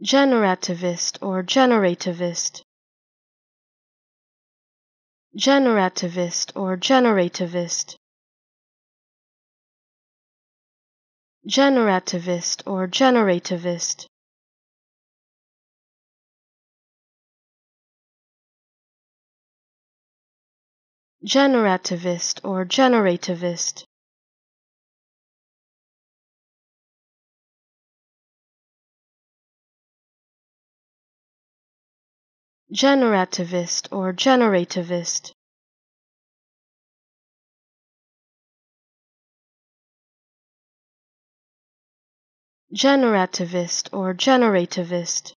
Generativist or generativist. Generativist or generativist. Generativist or generativist. Generativist or generativist. Generativist or generativist. Generativist or generativist.